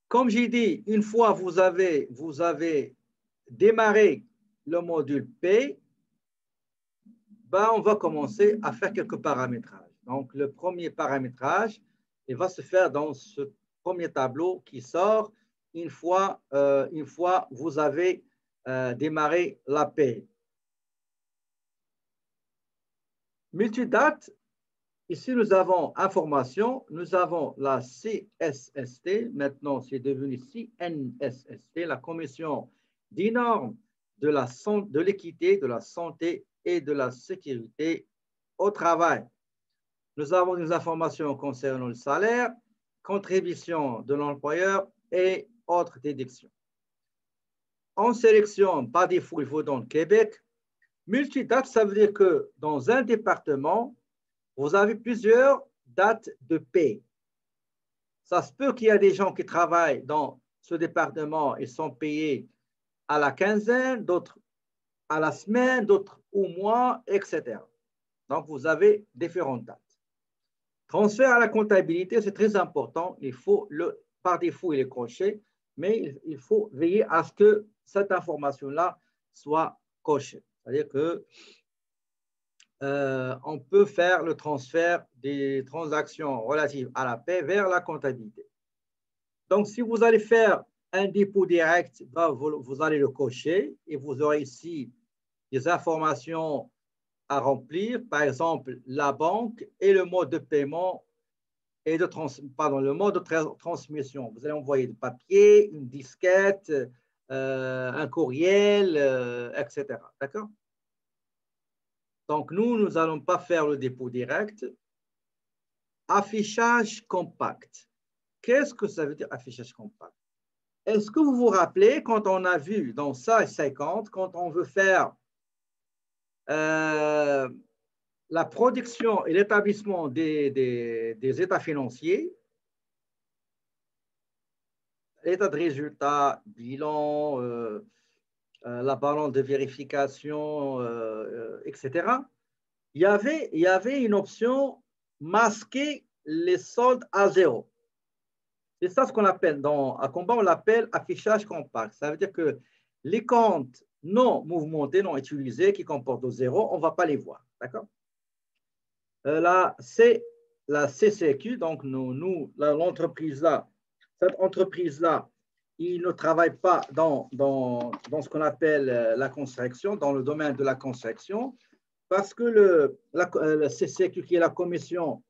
Comme j'ai dit, une fois vous avez démarré le module P, ben, on va commencer à faire quelques paramétrages. Donc, le premier paramétrage, il va se faire dans ce premier tableau qui sort une fois vous avez démarré la P. Multidate, ici nous avons information, nous avons la CSST, maintenant c'est devenu CNSST, la Commission des normes de l'équité, de la santé et de la sécurité au travail. Nous avons des informations concernant le salaire, contribution de l'employeur et autres déductions. En sélection, par défaut, il faut donc Québec. Multidate, ça veut dire que dans un département, vous avez plusieurs dates de paie. Ça se peut qu'il y ait des gens qui travaillent dans ce département et sont payés à la quinzaine, d'autres à la semaine, d'autres au mois, etc. Donc, vous avez différentes dates. Transfert à la comptabilité, c'est très important. Il faut par défaut, il est coché, mais il faut veiller à ce que cette information-là soit cochée. C'est-à-dire que on peut faire le transfert des transactions relatives à la paie vers la comptabilité. Donc, si vous allez faire un dépôt direct, ben, vous allez le cocher et vous aurez ici des informations à remplir, par exemple la banque et le mode de paiement et le mode de transmission. Vous allez envoyer du papier, une disquette, un courriel, etc. D'accord? Donc, nous n'allons pas faire le dépôt direct. Affichage compact. Qu'est-ce que ça veut dire, affichage compact? Est-ce que vous vous rappelez quand on a vu dans ça 50, quand on veut faire la production et l'établissement des états financiers, état de résultat, bilan, la balance de vérification, etc., il y avait une option masquer les soldes à zéro. C'est ça ce qu'on appelle, à Combat, on l'appelle affichage compact. Ça veut dire que les comptes non mouvementés, non utilisés, qui comportent zéro, on ne va pas les voir. D'accord? Là, c'est la CCQ, donc l'entreprise-là, cette entreprise-là, il ne travaille pas dans ce qu'on appelle la construction, dans le domaine de la construction, parce que le CCQ, qui est la Commission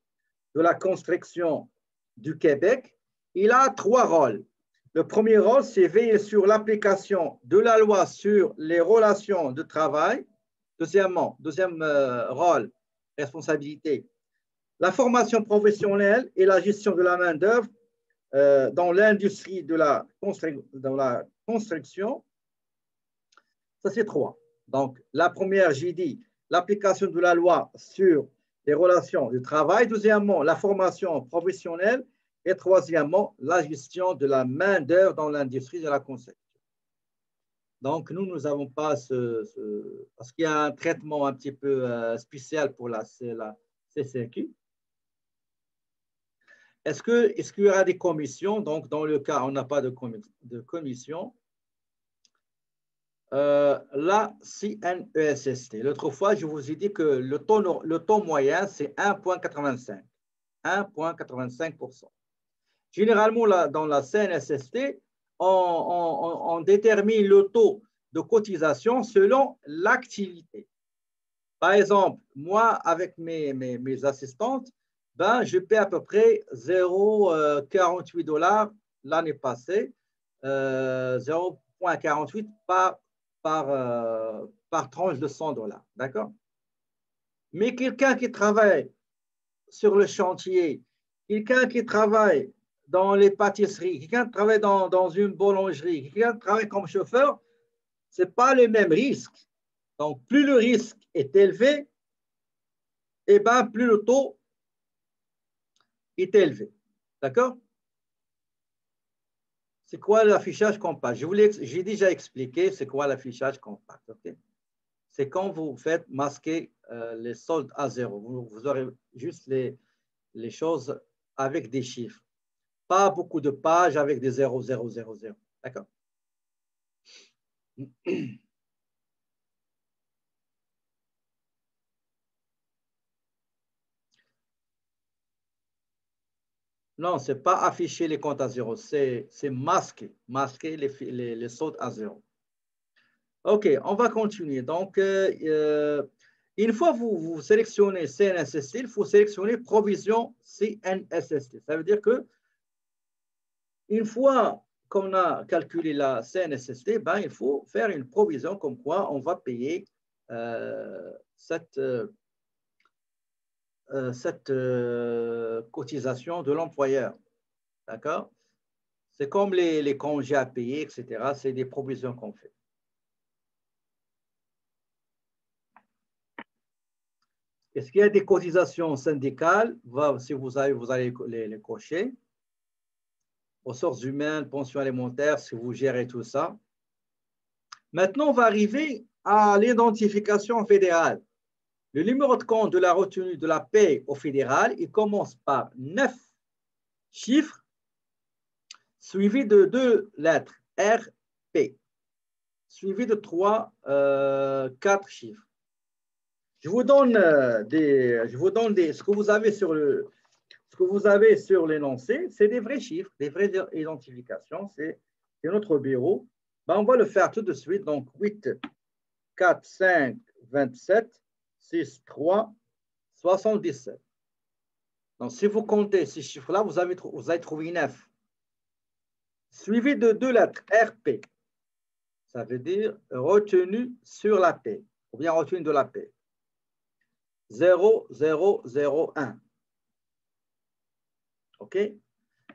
de la construction du Québec, il a 3 rôles. Le premier rôle, c'est veiller sur l'application de la loi sur les relations de travail. Deuxième rôle, responsabilité, la formation professionnelle et la gestion de la main-d'œuvre dans l'industrie de la construction. Ça, c'est 3. Donc, la première, j'ai dit, l'application de la loi sur les relations de travail. Deuxièmement, la formation professionnelle. Et troisièmement, la gestion de la main-d'œuvre dans l'industrie de la construction. Donc, nous n'avons pas parce qu'il y a un traitement un petit peu spécial pour la CCQ. Est-ce qu'il y aura des commissions? Donc, dans le cas où on n'a pas de commission, la CNESST. L'autre fois, je vous ai dit que le taux moyen, c'est 1,85. 1,85%. Généralement, dans la CNSST, on détermine le taux de cotisation selon l'activité. Par exemple, moi, avec mes assistantes, ben, je paie à peu près 0,48 $ l'année passée, 0,48 par tranche de 100 $. D'accord? Mais quelqu'un qui travaille sur le chantier, quelqu'un qui travaille dans les pâtisseries, quelqu'un qui travaille dans une boulangerie, quelqu'un qui travaille comme chauffeur, ce n'est pas le même risque. Donc, plus le risque est élevé, et ben, plus le taux est élevé. D'accord? C'est quoi l'affichage compact? J'ai déjà expliqué c'est quoi l'affichage compact. Okay? C'est quand vous faites masquer les soldes à zéro. Vous aurez juste les choses avec des chiffres. Pas beaucoup de pages avec des 0, 0, 0, 0. D'accord? Non, ce n'est pas afficher les comptes à zéro, c'est masquer les sautes à zéro. OK, on va continuer. Donc, une fois que vous sélectionnez CNSST, il faut sélectionner provision CNSST. Ça veut dire que une fois qu'on a calculé la CNSST, ben, il faut faire une provision comme quoi on va payer cette cotisation de l'employeur. D'accord? C'est comme les congés à payer, etc. C'est des provisions qu'on fait. Est-ce qu'il y a des cotisations syndicales? Si vous allez les cocher. Ressources humaines, pensions alimentaires, si vous gérez tout ça. Maintenant, on va arriver à l'identification fédérale. Le numéro de compte de la retenue de la paie au fédéral, il commence par 9 chiffres suivis de 2 lettres RP, suivis de 4 chiffres. Je vous donne ce que vous avez sur l'énoncé, c'est des vrais chiffres, des vraies identifications. C'est notre bureau. Ben, on va le faire tout de suite. Donc, 8, 4, 5, 27, 6, 3, 77. Donc, si vous comptez ces chiffres-là, vous allez trouver 9. Suivi de 2 lettres, RP. Ça veut dire retenu sur la paie, ou bien retenu de la paie. 0, 0, 0, 1. OK?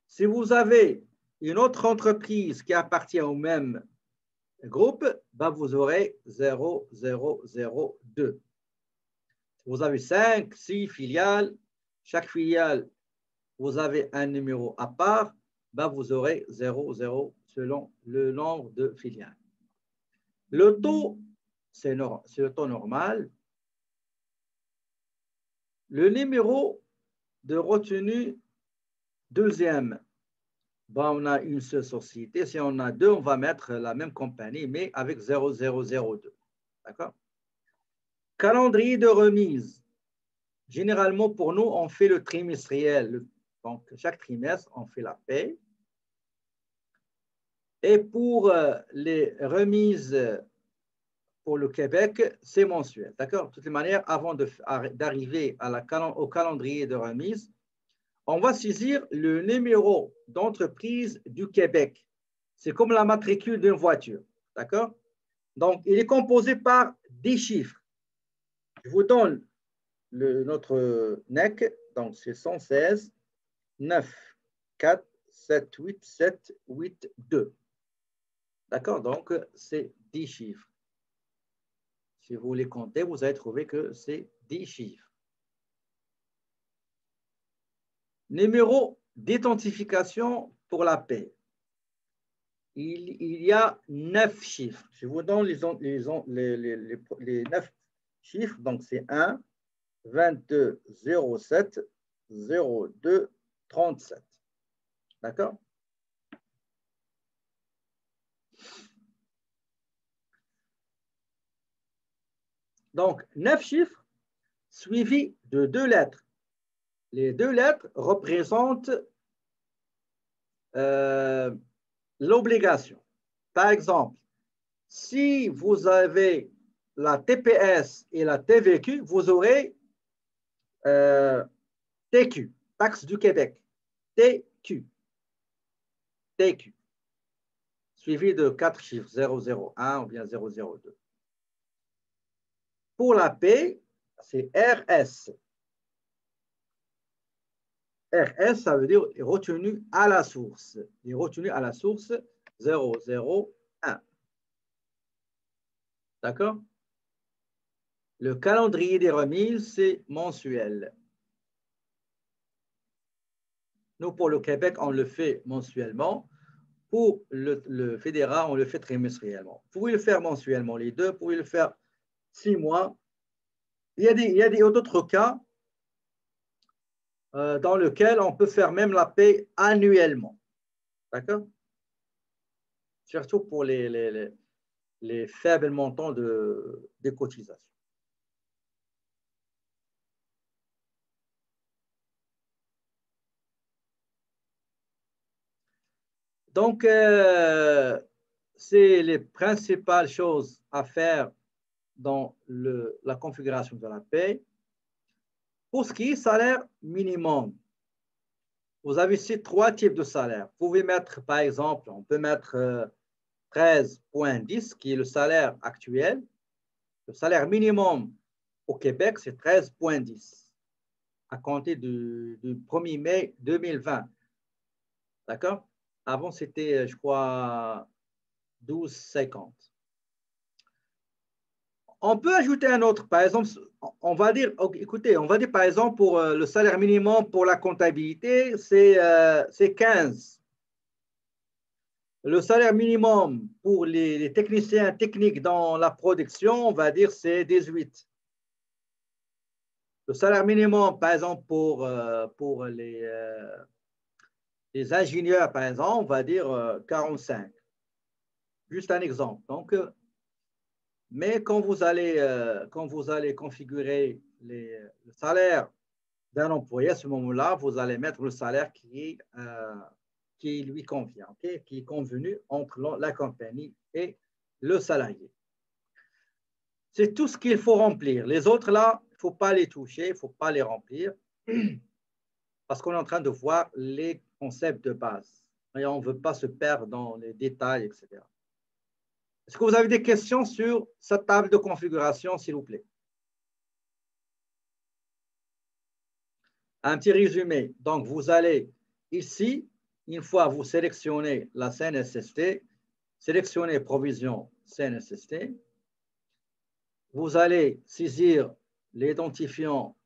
Si vous avez une autre entreprise qui appartient au même groupe, ben vous aurez 0, 0, 0, 2. Vous avez 5, 6 filiales. Chaque filiale, vous avez un numéro à part. Ben vous aurez 0, 0 selon le nombre de filiales. Le taux, c'est le taux normal. Le numéro de retenue deuxième, ben, on a une seule société. Si on a deux, on va mettre la même compagnie, mais avec 0002. D'accord? Calendrier de remise. Généralement, pour nous, on fait le trimestriel. Donc, chaque trimestre, on fait la paie. Et pour les remises pour le Québec, c'est mensuel. D'accord? De toutes les manières, avant d'arriver au calendrier de remise, on va saisir le numéro d'entreprise du Québec. C'est comme la matricule d'une voiture. D'accord? Donc, il est composé par 10 chiffres. Je vous donne notre NEC. Donc, c'est 116, 9, 4, 7, 8, 7, 8, 2. D'accord? Donc, c'est 10 chiffres. Si vous les comptez, vous allez trouver que c'est 10 chiffres. Numéro d'identification pour la paie. Il y a 9 chiffres. Je vous donne les 9 chiffres. Donc, c'est 1, 22, 07, 02, 37. D'accord? Donc, 9 chiffres suivis de 2 lettres. Les 2 lettres représentent l'obligation. Par exemple, si vous avez la TPS et la TVQ, vous aurez TQ, taxe du Québec. TQ. TQ. Suivi de 4 chiffres, 001 ou bien 002. Pour la paie, c'est RS. RS, ça veut dire retenu à la source. Et retenu à la source, 001. D'accord? Le calendrier des remises, c'est mensuel. Nous, pour le Québec, on le fait mensuellement. Pour le fédéral, on le fait trimestriellement. Vous pouvez le faire mensuellement, les deux. Vous pouvez le faire 6 mois. Il y a d'autres cas. dans lequel on peut faire même la paie annuellement. D'accord? Surtout pour les faibles montants de cotisation. Donc, c'est les principales choses à faire dans la configuration de la paie. Pour ce qui est salaire minimum, vous avez ici 3 types de salaires. Vous pouvez mettre, par exemple, on peut mettre 13,10, qui est le salaire actuel. Le salaire minimum au Québec, c'est 13,10 à compter du 1er mai 2020. D'accord? Avant, c'était, je crois, 12,50. On peut ajouter un autre, par exemple, on va dire, écoutez, on va dire par exemple pour le salaire minimum pour la comptabilité, c'est 15. Le salaire minimum pour les techniciens techniques dans la production, on va dire c'est 18. Le salaire minimum, par exemple, pour les ingénieurs, par exemple, on va dire 45. Juste un exemple. Donc, mais quand vous allez configurer le salaire d'un employé, à ce moment-là, vous allez mettre le salaire qui lui convient, okay? Qui est convenu entre la compagnie et le salarié. C'est tout ce qu'il faut remplir. Les autres, là, il ne faut pas les toucher, il ne faut pas les remplir, parce qu'on est en train de voir les concepts de base. Et on ne veut pas se perdre dans les détails, etc. Est-ce que vous avez des questions sur cette table de configuration, s'il vous plaît? Un petit résumé. Donc, vous allez ici, une fois vous sélectionnez la CNSST, sélectionnez provision CNSST, vous allez saisir l'identifiant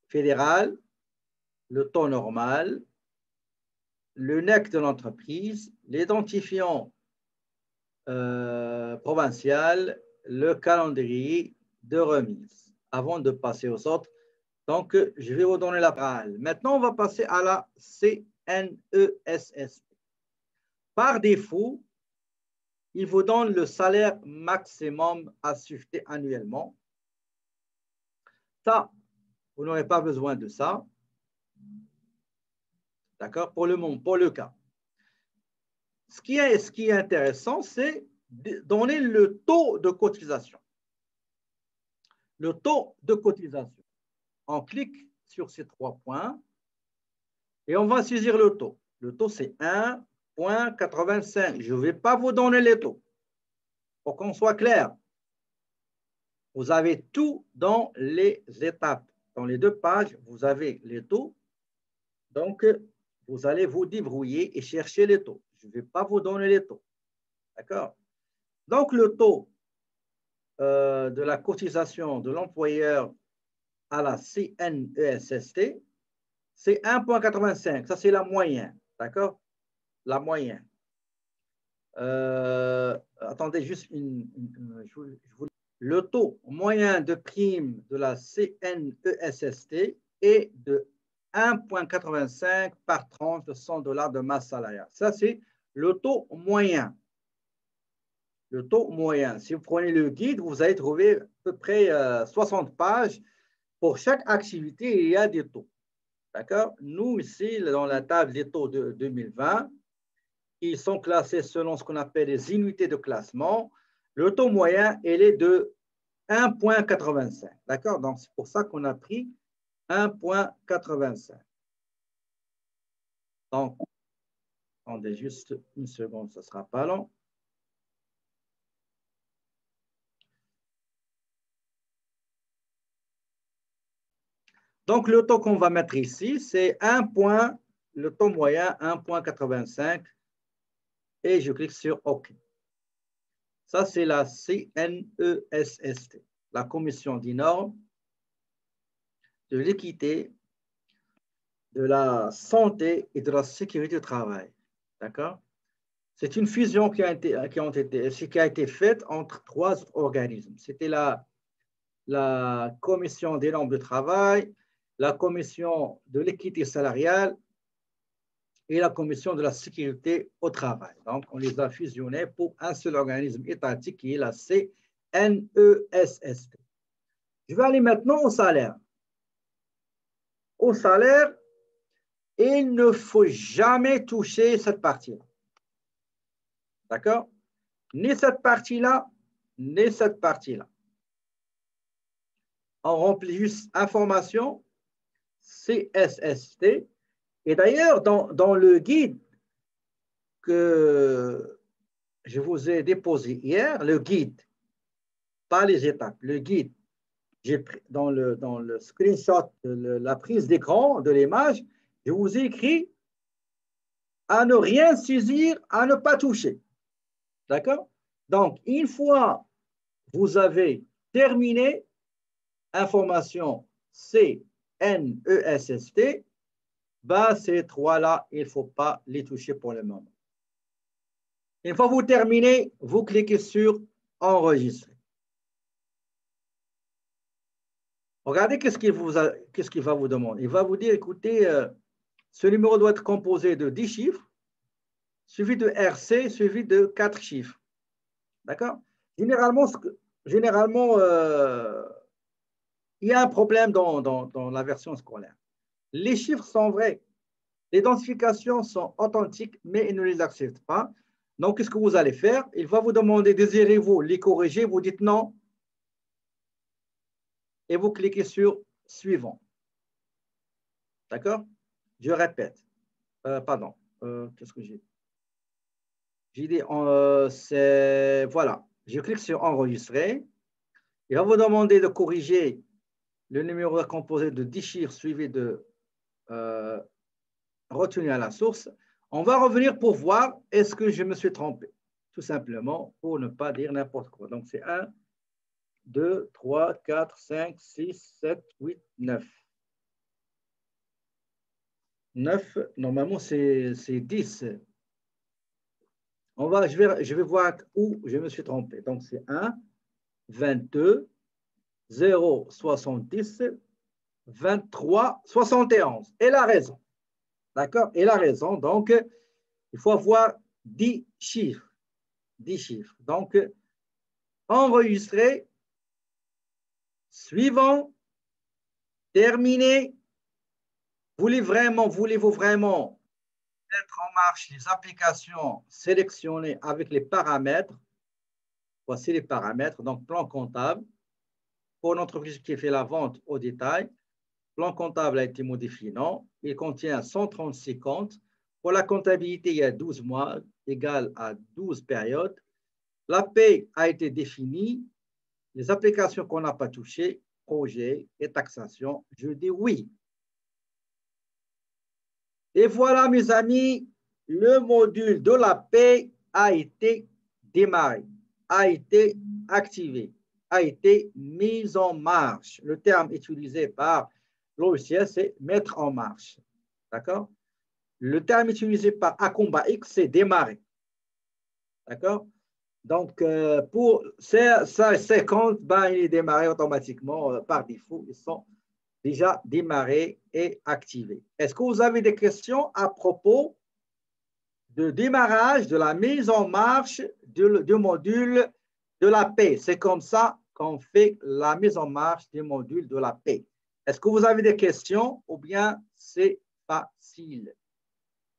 fédéral, le taux normal, le NEC de l'entreprise, l'identifiant provincial, le calendrier de remise. Avant de passer aux autres, donc je vais vous donner la parole. Maintenant, on va passer à la CNESST. Par défaut, il vous donne le salaire maximum à affecter annuellement. Ça, vous n'aurez pas besoin de ça. D'accord? Pour le cas. Ce qui est intéressant, c'est de donner le taux de cotisation. Le taux de cotisation. On clique sur ces 3 points et on va saisir le taux. Le taux, c'est 1,85. Je ne vais pas vous donner les taux. Pour qu'on soit clair, vous avez tout dans les étapes. Dans les 2 pages, vous avez les taux. Donc, vous allez vous débrouiller et chercher les taux. Je ne vais pas vous donner les taux. D'accord? Donc, le taux de la cotisation de l'employeur à la CNESST, c'est 1,85. Ça, c'est la moyenne. D'accord? La moyenne. Attendez juste le taux moyen de prime de la CNESST est de 1,85 par tranche de $100 de masse salariale. Ça, c'est le taux moyen. Le taux moyen. Si vous prenez le guide, vous allez trouver à peu près 60 pages. Pour chaque activité, il y a des taux. D'accord? Nous, ici, dans la table des taux de 2020, ils sont classés selon ce qu'on appelle les unités de classement. Le taux moyen, il est de 1,85. D'accord? Donc, c'est pour ça qu'on a pris 1,85. Donc, attendez juste une seconde, ce ne sera pas long. Donc, le taux qu'on va mettre ici, c'est le taux moyen 1,85 et je clique sur OK. Ça, c'est la CNESST, la Commission des normes de l'équité, de la santé et de la sécurité au travail. D'accord? C'est une fusion qui a été faite entre 3 organismes. C'était la Commission des normes de travail, la commission de l'équité salariale et la commission de la sécurité au travail. Donc, on les a fusionnés pour un seul organisme étatique qui est la CNESST. Je vais aller maintenant au salaire. Au salaire, il ne faut jamais toucher cette partie-là. D'accord? Ni cette partie-là, ni cette partie-là. On remplit juste information CSST. Et d'ailleurs, dans le guide que je vous ai déposé hier, le guide, pas les étapes, le guide, j'ai pris dans le screenshot, la prise d'écran de l'image, je vous ai écrit à ne rien saisir, à ne pas toucher. D'accord? Donc, une fois vous avez terminé information CNESST, ben, ces trois-là, il ne faut pas les toucher pour le moment. Une fois que vous terminez, vous cliquez sur enregistrer. Regardez qu'est-ce qu'il va vous demander. Il va vous dire, écoutez, ce numéro doit être composé de 10 chiffres, suivi de RC, suivi de 4 chiffres. D'accord? Généralement, il y a un problème dans la version scolaire. Les chiffres sont vrais. Les identifications sont authentiques, mais il ne les accepte pas. Donc, qu'est-ce que vous allez faire? Il va vous demander, désirez-vous les corriger? Vous dites non. Et vous cliquez sur suivant. D'accord? Je répète. Pardon. Qu'est-ce que j'ai dit? J'ai dit, voilà. Je clique sur enregistrer. Il va vous demander de corriger le numéro composé de 10 chiffres suivi de retenu à la source. On va revenir pour voir est-ce que je me suis trompé. Tout simplement pour ne pas dire n'importe quoi. Donc, c'est 1, 2, 3, 4, 5, 6, 7, 8, 9. 9, normalement, c'est 10. Je vais voir où je me suis trompé. Donc, c'est 1, 22, 0, 70, 23, 71. Et la raison. D'accord? Et la raison. Donc, il faut avoir 10 chiffres. 10 chiffres. Donc, enregistrer, suivant, terminé. Voulez-vous vraiment mettre en marche les applications sélectionnées avec les paramètres? Voici les paramètres. Donc, plan comptable. Pour une entreprise qui fait la vente au détail, plan comptable a été modifié, non? Il contient 136 comptes. Pour la comptabilité, il y a 12 mois, égal à 12 périodes. La paie a été définie. Les applications qu'on n'a pas touchées, projet et taxation, je dis oui. Et voilà, mes amis, le module de la paie a été démarré, a été activé, a été mis en marche. Le terme utilisé par l'OCS, c'est mettre en marche. D'accord? Le terme utilisé par Acomba X, c'est démarrer. D'accord? Donc, pour ces comptes, ben, il est démarré automatiquement par défaut. Ils sont déjà démarrés et activés. Est-ce que vous avez des questions à propos de démarrage, de la mise en marche du module de la paie? C'est comme ça qu'on fait la mise en marche du module de la paie. Est-ce que vous avez des questions ou bien c'est facile?